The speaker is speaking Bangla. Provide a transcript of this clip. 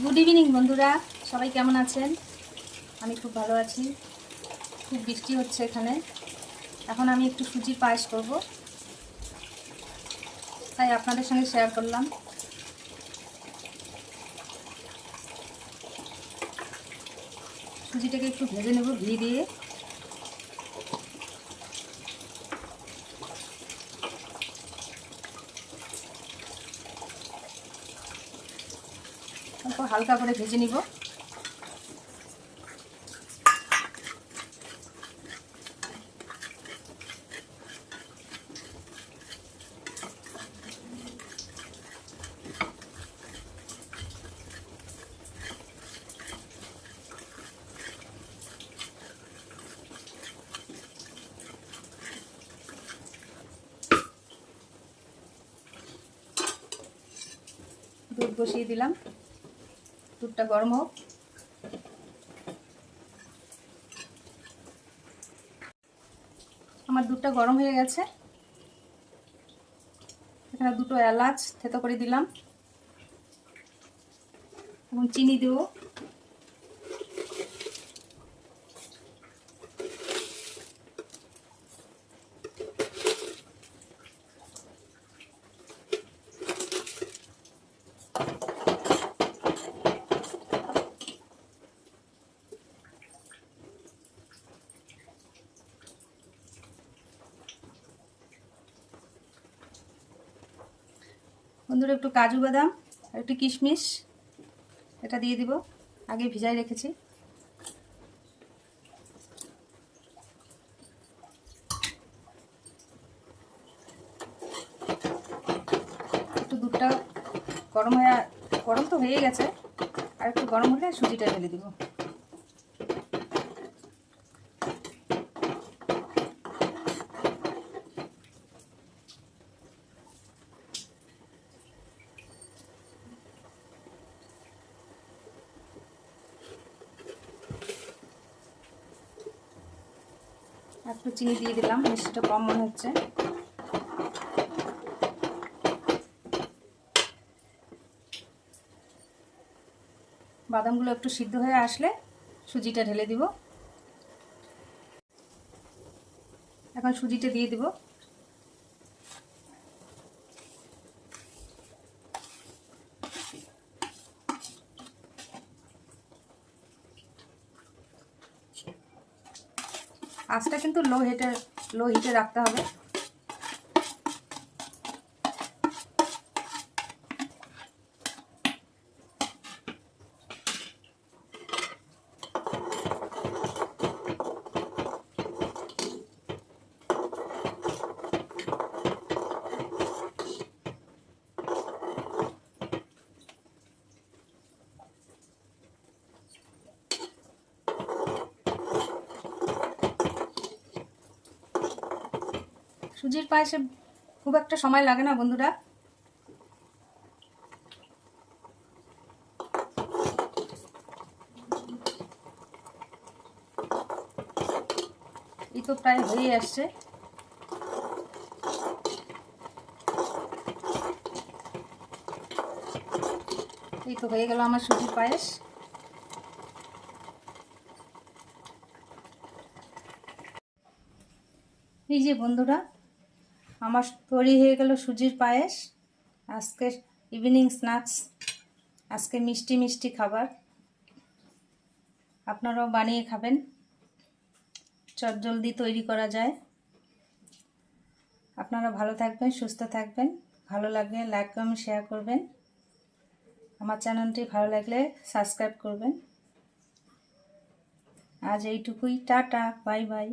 গুড ইভিনিং বন্ধুরা, সবাই কেমন আছেন? আমি খুব ভালো আছি। খুব বৃষ্টি হচ্ছে এখানে। এখন আমি একটু সুজির পায়েস করব, তাই আপনাদের সঙ্গে শেয়ার করলাম। সুজিটাকে একটু ভেজে নেব ঘি দিয়ে। তারপর হালকা করে ভেজে নিব। দুধ বসিয়ে দিলাম, দুধটা গরম হোক। আমার দুধটা গরম হয়ে গেছে। এখানে দুটো এলাচ থেতো করে দিলাম, এবং চিনি দেবো। বন্ধুরা, একটু কাজু বাদাম আর একটু কিশমিশ এটা দিয়ে দিব, আগে ভিজাই রেখেছি। একটু দুধটা গরম তো হয়ে গেছে, আর একটু গরম হলে সুজিটা ঢেলে দিব। একটু চিনি দিয়ে দিলাম, মিষ্টিটা কম মনে হচ্ছে। বাদামগুলো একটু সিদ্ধ হয়ে আসলে সুজিটা ঢেলে দিব। এখন সুজিটা দিয়ে দিব। আঁচটা কিন্তু লো হিটে রাখতে হবে। সুজির পায়েসে খুব একটা সময় লাগে না বন্ধুরা। এই তো প্রায় হয়ে আসছে। এই তো হয়ে গেল আমার সুজির পায়েস। এই যে বন্ধুরা, আমার তৈরি হয়ে গেল সুজির পায়েস। আজকে ইভিনিং স্ন্যাক্স, আজকে মিষ্টি মিষ্টি খাবার। আপনারাও বানিয়ে খাবেন, চটজলদি তৈরি করা যায়। আপনারা ভালো থাকবেন, সুস্থ থাকবেন। ভালো লাগলে লাইক কমেন্ট শেয়ার করবেন। আমার চ্যানেলটি ভালো লাগলে সাবস্ক্রাইব করবেন। আজ এইটুকুই, টাটা, বাই বাই।